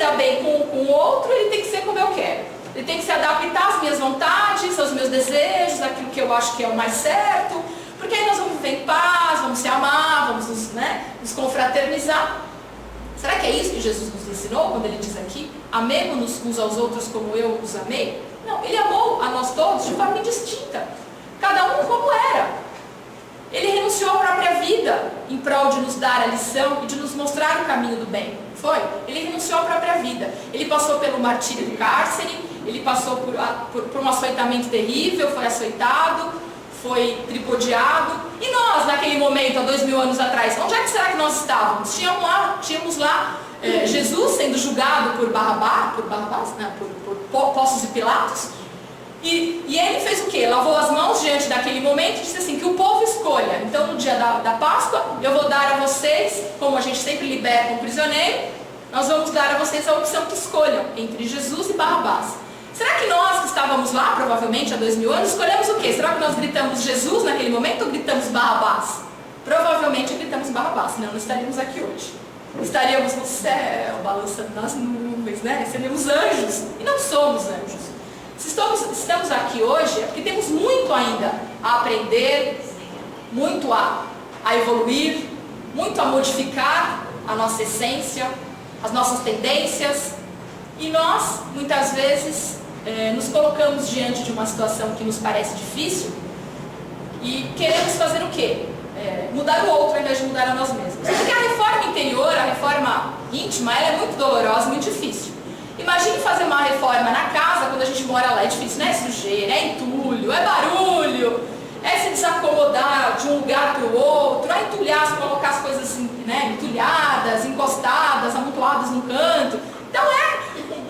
dar bem com o outro, ele tem que ser como eu quero. Ele tem que se adaptar às minhas vontades, aos meus desejos, àquilo que eu acho que é o mais certo, porque aí nós vamos viver em paz, vamos se amar, vamos nos confraternizar. Será que é isso que Jesus nos ensinou quando ele diz aqui, amemo-nos uns aos outros como eu os amei? Não, ele amou a nós todos de forma indistinta, cada um como era. Ele renunciou à própria vida em prol de nos dar a lição e de nos mostrar o caminho do bem. Foi? Ele renunciou à própria vida. Ele passou pelo martírio do cárcere, ele passou por um açoitamento terrível, foi açoitado, foi tripudiado. E nós, naquele momento, há 2000 anos atrás, onde é que será que nós estávamos? Tínhamos lá Jesus sendo julgado por Pôncio e Pilatos. E ele fez o quê? Lavou as mãos diante daquele momento e disse assim, que o povo escolha. Então, no dia da Páscoa, eu vou dar a vocês, como a gente sempre liberta um prisioneiro, nós vamos dar a vocês a opção que escolham entre Jesus e Barrabás. Será que nós que estávamos lá, provavelmente há 2000 anos, escolhemos o quê? Será que nós gritamos Jesus naquele momento ou gritamos Barrabás? Provavelmente gritamos Barrabás, senão não estaríamos aqui hoje. Estaríamos no céu, balançando nas nuvens, né? Seríamos anjos, e não somos anjos. Se estamos aqui hoje, é porque temos muito ainda a aprender, muito a evoluir, muito a modificar a nossa essência, as nossas tendências. E nós, muitas vezes, nos colocamos diante de uma situação que nos parece difícil e queremos fazer o quê? Mudar o outro ao invés de mudar a nós mesmos. Porque a reforma interior, a reforma íntima, ela é muito dolorosa, muito difícil. Imagine fazer uma reforma na casa, quando a gente mora lá, é difícil, né? É sujeira, é entulho, é barulho, é se desacomodar de um lugar para o outro, é entulhar, colocar as coisas assim, né? Entulhadas, encostadas, amontoadas no canto. Então é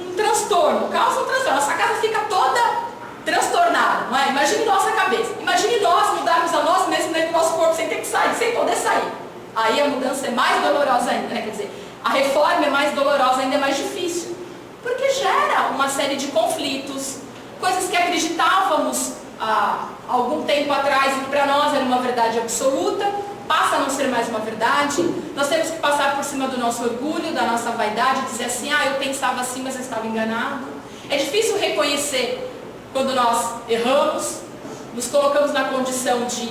um transtorno, causa um transtorno. Nossa casa fica toda transtornada, não é? Imagine nossa cabeça, imagine nós mudarmos a nós mesmos dentro do nosso corpo sem ter que sair, sem poder sair. Aí a mudança é mais dolorosa ainda, né? Quer dizer, a reforma é mais dolorosa ainda, é mais difícil. Porque gera uma série de conflitos, coisas que acreditávamos há algum tempo atrás e que para nós era uma verdade absoluta, passa a não ser mais uma verdade. Nós temos que passar por cima do nosso orgulho, da nossa vaidade, dizer assim, eu pensava assim, mas eu estava enganado. É difícil reconhecer quando nós erramos, nos colocamos na condição de,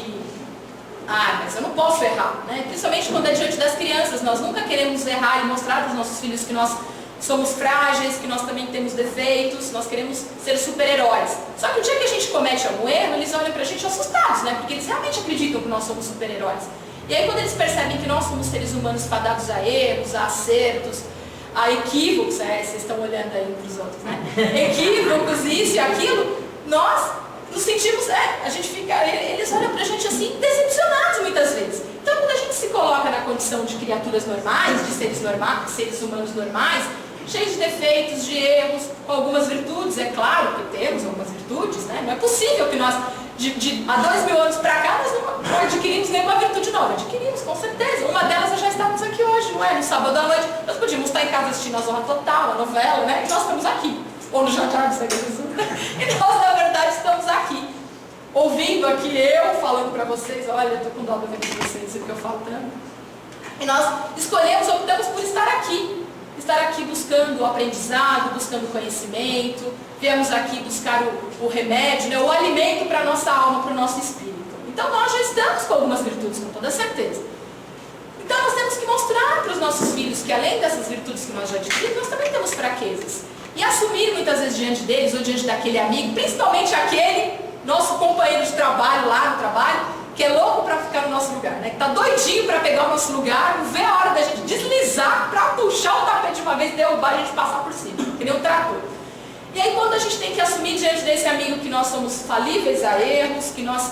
mas eu não posso errar, né? Principalmente quando é diante das crianças, nós nunca queremos errar e mostrar para os nossos filhos que nós somos frágeis, que nós também temos defeitos, nós queremos ser super-heróis. Só que o dia que a gente comete algum erro, eles olham pra gente assustados, né? Porque eles realmente acreditam que nós somos super-heróis. E aí quando eles percebem que nós somos seres humanos fadados a erros, a acertos, a equívocos, vocês estão olhando aí pros outros, né? Equívocos, isso e aquilo, nós nos sentimos, a gente fica, eles olham pra gente assim, decepcionados muitas vezes. Então quando a gente se coloca na condição de criaturas normais, de seres normais, seres humanos normais, cheios de defeitos, de erros, com algumas virtudes, é claro que temos algumas virtudes, né? Não é possível que nós, há 2000 anos para cá, nós não adquirimos nenhuma virtude nova. Adquirimos, com certeza. Uma delas nós já estávamos aqui hoje, não é? No sábado à noite, nós podíamos estar em casa assistindo a Zorra Total, a novela, né? E nós estamos aqui. Ou no jantar do Senhor Jesus. E nós, na verdade, estamos aqui. Ouvindo aqui eu falando para vocês, olha, eu estou com dó de vocês, o que eu falo tanto. E nós escolhemos, optamos por estar aqui. Estar aqui buscando o aprendizado, buscando conhecimento, viemos aqui buscar o remédio, né, o alimento para a nossa alma, para o nosso espírito. Então nós já estamos com algumas virtudes, com toda certeza. Então nós temos que mostrar para os nossos filhos que além dessas virtudes que nós já adquirimos, nós também temos fraquezas. E assumir muitas vezes diante deles ou diante daquele amigo, principalmente aquele nosso companheiro de trabalho lá no trabalho, que é louco para ficar no nosso lugar, né? Que tá doidinho para pegar o nosso lugar, não vê a hora da gente deslizar para puxar o tapete de uma vez, derrubar e a gente passar por cima, que nem um trator. E aí quando a gente tem que assumir diante desse amigo que nós somos falíveis a erros, que nós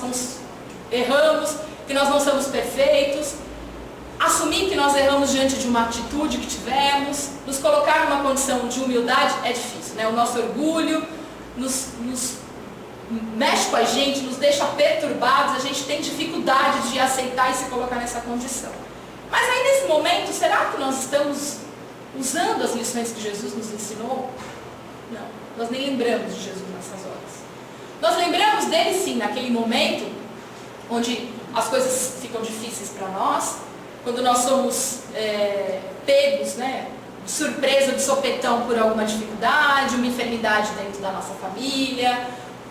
erramos, que nós não somos perfeitos, assumir que nós erramos diante de uma atitude que tivemos, nos colocar numa condição de humildade é difícil, né? O nosso orgulho nos mexe com a gente, nos deixa perturbados, a gente tem dificuldade de aceitar e se colocar nessa condição. Mas aí nesse momento, será que nós estamos usando as lições que Jesus nos ensinou? Não, nós nem lembramos de Jesus nessas horas. Nós lembramos dele sim, naquele momento onde as coisas ficam difíceis para nós, quando nós somos pegos, né, de surpresa, de sopetão por alguma dificuldade, uma enfermidade dentro da nossa família,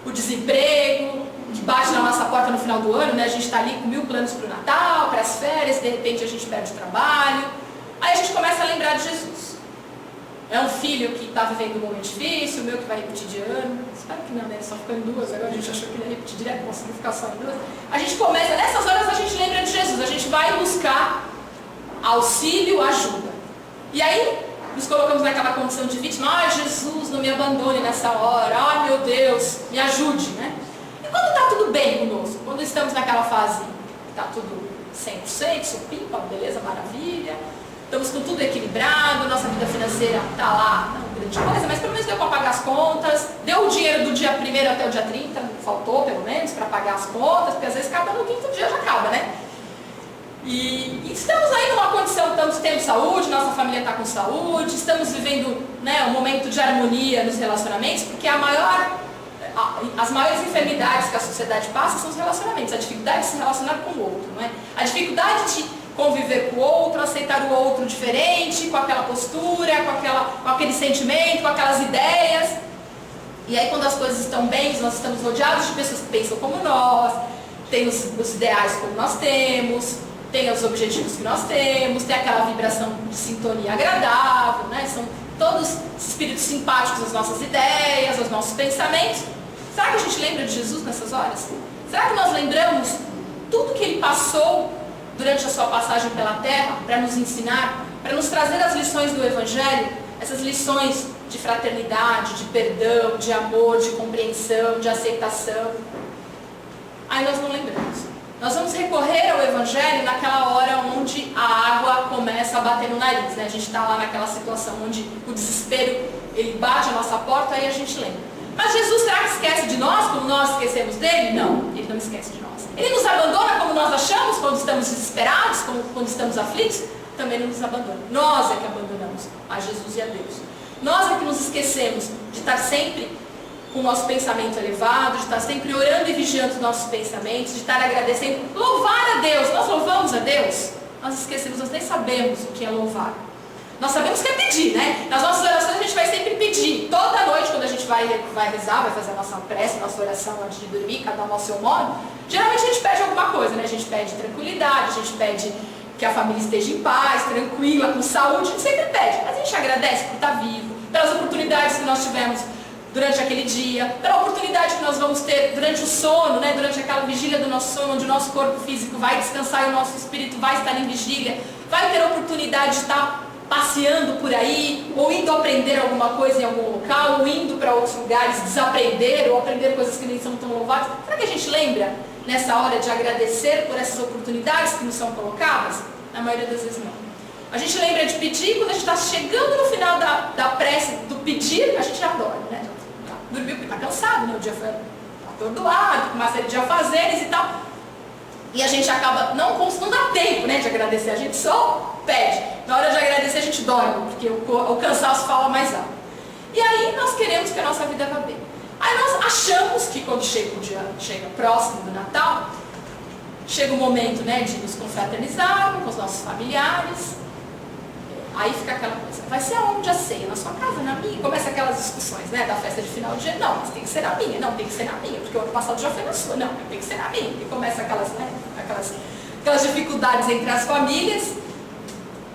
o desemprego, que bate na nossa porta no final do ano, né? A gente está ali com 1000 planos para o Natal, para as férias, de repente a gente perde o trabalho. Aí a gente começa a lembrar de Jesus. É um filho que está vivendo um momento difícil, o meu que vai repetir de ano. Espero que não, né? Só ficou em 2, agora a gente achou que ele ia repetir direto, conseguiu ficar só em 2. A gente começa, nessas horas a gente lembra de Jesus, a gente vai buscar auxílio, ajuda. E aí, nos colocamos naquela condição de vítima, Jesus, não me abandone nessa hora, meu Deus, me ajude, né? E quando está tudo bem conosco, quando estamos naquela fase que está tudo 100%, supimpa, beleza, maravilha, estamos com tudo equilibrado, nossa vida financeira está lá, não grande coisa, mas pelo menos deu para pagar as contas, deu o dinheiro do dia 1º até o dia 30, faltou pelo menos para pagar as contas, porque às vezes acaba no 5º dia, já acaba, né? E estamos aí numa condição, estamos tendo saúde, nossa família está com saúde, estamos vivendo, né, um momento de harmonia nos relacionamentos, porque as maiores enfermidades que a sociedade passa são os relacionamentos, a dificuldade de se relacionar com o outro, não é? A dificuldade de conviver com o outro, aceitar o outro diferente, com aquela postura, com aquele sentimento, com aquelas ideias. E aí quando as coisas estão bem, nós estamos rodeados de pessoas que pensam como nós, tem os ideais como nós temos, tem os objetivos que nós temos, tem aquela vibração de sintonia agradável, né? São todos espíritos simpáticos às nossas ideias, aos nossos pensamentos. Será que a gente lembra de Jesus nessas horas? Será que nós lembramos tudo que ele passou durante a sua passagem pela terra para nos ensinar, para nos trazer as lições do Evangelho, essas lições de fraternidade, de perdão, de amor, de compreensão, de aceitação? Aí nós não lembramos. Nós vamos recorrer ao Evangelho naquela hora onde a água começa a bater no nariz, né? A gente está lá naquela situação onde o desespero, ele bate a nossa porta, aí a gente lembra. Mas Jesus, será que esquece de nós como nós esquecemos dele? Não, ele não esquece de nós. Ele nos abandona como nós achamos quando estamos desesperados, quando estamos aflitos? Também não nos abandona. Nós é que abandonamos a Jesus e a Deus. Nós é que nos esquecemos de estar sempre com o nosso pensamento elevado, de estar sempre orando e vigiando os nossos pensamentos, de estar agradecendo, louvar a Deus. Nós louvamos a Deus? Nós esquecemos, nós nem sabemos o que é louvar. Nós sabemos que é pedir, né? Nas nossas orações a gente vai sempre pedir. Toda noite, quando a gente vai rezar, vai fazer a nossa prece, a nossa oração antes de dormir, cada um ao seu modo, geralmente a gente pede alguma coisa, né? A gente pede tranquilidade, a gente pede que a família esteja em paz, tranquila, com saúde, a gente sempre pede. Mas a gente agradece por estar vivo, pelas oportunidades que nós tivemos durante aquele dia, pela oportunidade que nós vamos ter durante o sono, né? Durante aquela vigília do nosso sono, onde o nosso corpo físico vai descansar e o nosso espírito vai estar em vigília, vai ter a oportunidade de estar passeando por aí, ou indo aprender alguma coisa em algum local, ou indo para outros lugares desaprender, ou aprender coisas que nem são tão louváveis. Será que a gente lembra, nessa hora, de agradecer por essas oportunidades que nos são colocadas? Na maioria das vezes não. A gente lembra de pedir, quando a gente está chegando no final da prece, do pedir, a gente já dorme, né? Já dormiu porque está cansado, né? O dia foi atordoado, com uma série de afazeres e tal. E a gente acaba, não dá tempo, né, de agradecer, a gente só pede. Na hora de agradecer a gente dorme, porque o cansaço fala mais alto. E aí nós queremos que a nossa vida vá bem. Aí nós achamos que quando chega o dia, chega próximo do Natal, chega o momento, né, de nos confraternizar com os nossos familiares. Aí fica aquela coisa, vai ser aonde a ceia? Na sua casa, na minha? Começa aquelas discussões, né, da festa de final de ano. Não, mas tem que ser na minha. Não, tem que ser na minha, porque o ano passado já foi na sua. Não, tem que ser na minha. E começa aquelas, né, aquelas dificuldades entre as famílias.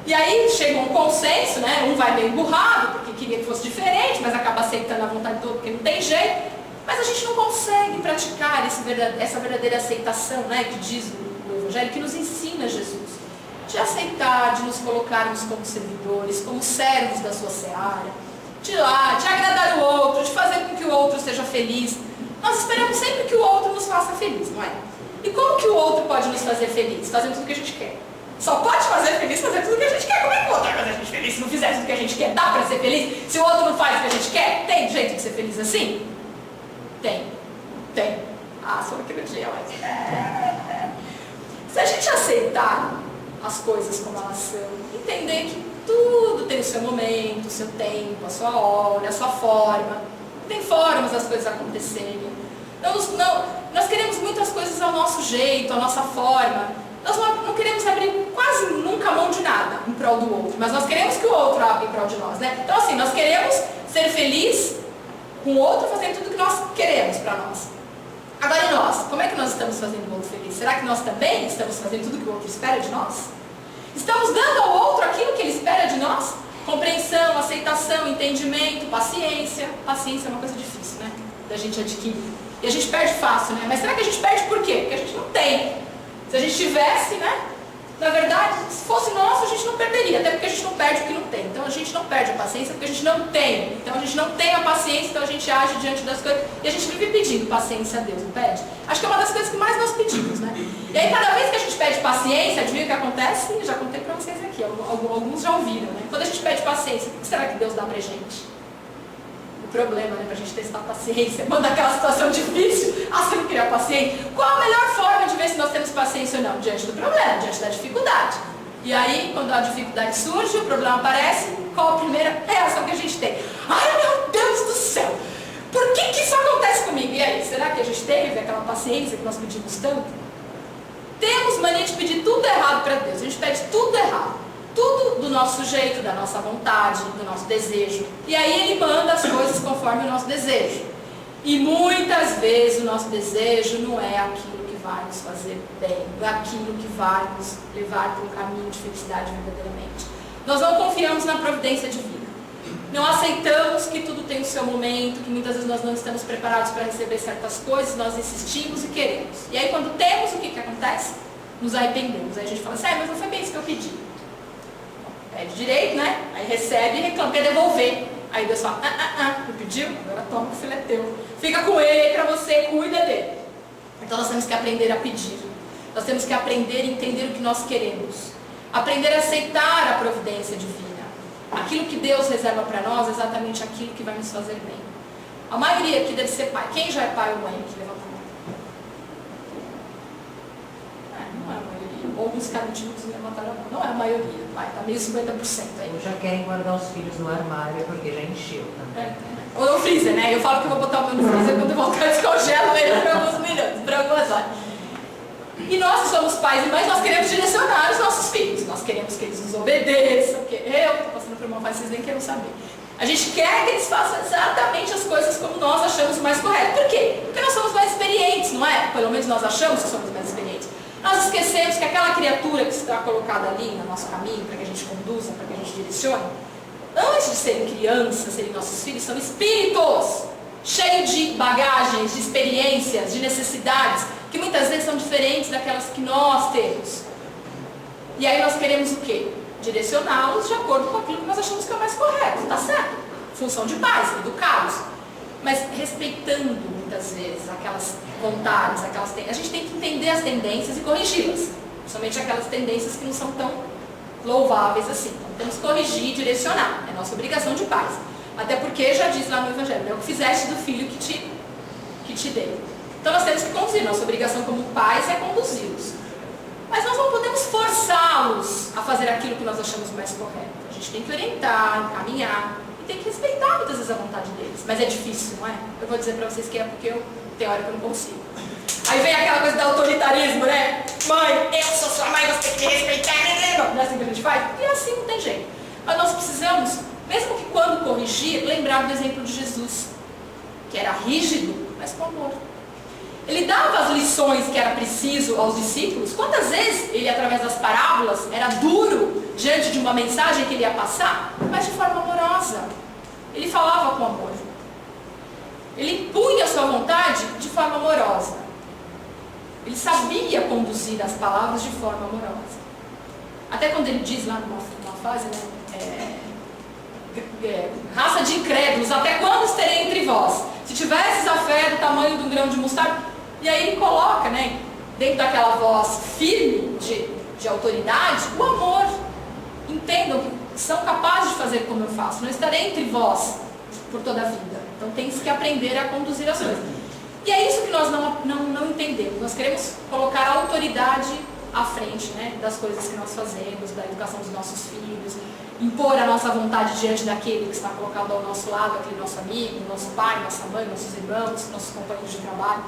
E aí chega um consenso, né, um vai meio emburrado, porque queria que fosse diferente, mas acaba aceitando a vontade de todo, porque não tem jeito. Mas a gente não consegue praticar essa verdadeira aceitação, né, que diz o Evangelho, que nos ensina Jesus. De aceitar, de nos colocarmos como servidores, como servos da sua seara, de ir lá, de agradar o outro, de fazer com que o outro seja feliz. Nós esperamos sempre que o outro nos faça feliz, não é? E como que o outro pode nos fazer feliz? Fazendo tudo o que a gente quer. Só pode fazer feliz fazendo tudo o que a gente quer. Como é que o outro vai fazer a gente feliz se não fizer tudo o que a gente quer? Dá pra ser feliz? Se o outro não faz o que a gente quer? Tem jeito de ser feliz assim? Tem. Ah, só aquele dia, mas... Se a gente aceitar as coisas como elas são, entender que tudo tem o seu momento, o seu tempo, a sua hora, a sua forma. Tem formas das coisas acontecerem. Nós queremos muitas coisas ao nosso jeito, à nossa forma. Nós não queremos abrir quase nunca a mão de nada em prol do outro, mas nós queremos que o outro abra prol de nós, né? Então assim, nós queremos ser felizes com o outro fazendo tudo o que nós queremos para nós. Agora e nós? Como é que nós estamos fazendo o outro feliz? Será que nós também estamos fazendo tudo o que o outro espera de nós? Estamos dando ao outro aquilo que ele espera de nós? Compreensão, aceitação, entendimento, paciência. Paciência é uma coisa difícil, né? Da gente adquirir. E a gente perde fácil, né? Mas será que a gente perde por quê? Porque a gente não tem. Se a gente tivesse, né? Na verdade, se fosse nosso, a gente não perderia. Até porque a gente não perde o que não tem. Então a gente não perde a paciência porque a gente não tem. Então a gente não tem a paciência, então a gente age diante das coisas. E a gente vive pedindo paciência a Deus, não pede? Acho que é uma das coisas que mais nós pedimos, né? E aí cada vez que a gente pede paciência, adivinha o que acontece? Eu já contei pra vocês aqui, alguns já ouviram, né? Quando a gente pede paciência, o que será que Deus dá pra gente? O problema, né, pra gente testar a paciência, manda aquela situação difícil, você não cria paciência. Qual a melhor forma de ver se nós temos paciência ou não? Diante do problema, diante da dificuldade. E aí, quando a dificuldade surge, o problema aparece, qual a primeira reação que a gente tem? Ai meu Deus do céu, por que isso acontece comigo? E aí, será que a gente teve aquela paciência que nós pedimos tanto? Temos mania de pedir tudo errado para Deus, a gente pede tudo errado. Tudo do nosso jeito, da nossa vontade, do nosso desejo. E aí ele manda as coisas conforme o nosso desejo. E muitas vezes o nosso desejo não é aquilo que vai nos fazer bem, não é aquilo que vai nos levar para um caminho de felicidade verdadeiramente. Nós não confiamos na providência divina. Não aceitamos que tudo tem o seu momento, que muitas vezes nós não estamos preparados para receber certas coisas, nós insistimos e queremos. E aí quando temos, o que acontece? Nos arrependemos. Aí a gente fala assim, mas não foi bem isso que eu pedi. Pede direito, né? Aí recebe e reclama, quer devolver. Aí Deus fala, não pediu? Agora toma que o filho é teu. Fica com ele aí pra você, cuida dele. Então nós temos que aprender a pedir. Nós temos que aprender a entender o que nós queremos. Aprender a aceitar a providência divina. Aquilo que Deus reserva para nós é exatamente aquilo que vai nos fazer bem. A maioria aqui deve ser pai. Quem já é pai ou mãe aqui? Levanta a mão. Não é a maioria. Alguns carinhos levantaram a mão. Não é a maioria, pai. Tá meio 50% aí. Ou já querem guardar os filhos no armário porque já encheu também. Ou no freezer, né? Eu falo que eu vou botar o meu no freezer, quando eu voltar eu descongelo ele por alguns minutos, por algumas horas. E nós que somos pais e mães, nós queremos direcionar os nossos filhos. Nós queremos que eles nos obedeçam. Eu estou passando por uma fase, vocês nem querem saber. A gente quer que eles façam exatamente as coisas como nós achamos mais correto. Por quê? Porque nós somos mais experientes, não é? Pelo menos nós achamos que somos mais experientes. Nós esquecemos que aquela criatura que está colocada ali no nosso caminho, para que a gente conduza, para que a gente direcione, antes de serem crianças, serem nossos filhos, são espíritos cheios de bagagens, de experiências, de necessidades, que muitas vezes são diferentes daquelas que nós temos. E aí nós queremos o quê? Direcioná-los de acordo com aquilo que nós achamos que é o mais correto, tá certo? Função de pais, educá-los. Mas respeitando muitas vezes aquelas vontades, a gente tem que entender as tendências e corrigi-las. Principalmente aquelas tendências que não são tão louváveis assim. Então temos que corrigir e direcionar. É nossa obrigação de pais. Até porque já diz lá no Evangelho, é o que fizeste do filho que te dei. Então nós temos que conduzir. Nossa obrigação como pais é conduzi-los. Mas nós não podemos forçá-los a fazer aquilo que nós achamos mais correto. A gente tem que orientar, encaminhar. Tem que respeitar muitas vezes a vontade deles. Mas é difícil, não é? Eu vou dizer pra vocês que é porque tem hora que eu não consigo. Aí vem aquela coisa do autoritarismo, né? Mãe, eu sou sua mãe, você tem que me respeitar. Não é assim que a gente faz? E assim não tem jeito. Mas nós precisamos, mesmo que quando corrigir, lembrar do exemplo de Jesus, que era rígido, mas com amor. Ele dava as lições que era preciso aos discípulos. Quantas vezes ele, através das parábolas, era duro diante de uma mensagem que ele ia passar, mas de forma amorosa. Ele falava com amor. Ele punha a sua vontade de forma amorosa. Ele sabia conduzir as palavras de forma amorosa. Até quando ele diz lá numa fase, né, raça de incrédulos, até quando estarei entre vós? Se tivesses a fé do tamanho de um grão de mostarda. E aí ele coloca, né, dentro daquela voz firme de autoridade, o amor. Entendam que são capazes de fazer como eu faço. Não estarei entre vós por toda a vida. Então tem que aprender a conduzir as coisas. E é isso que nós não entendemos. Nós queremos colocar a autoridade à frente, né, das coisas que nós fazemos, da educação dos nossos filhos, impor a nossa vontade diante daquele que está colocado ao nosso lado, aquele nosso amigo, nosso pai, nossa mãe, nossos irmãos, nossos companheiros de trabalho.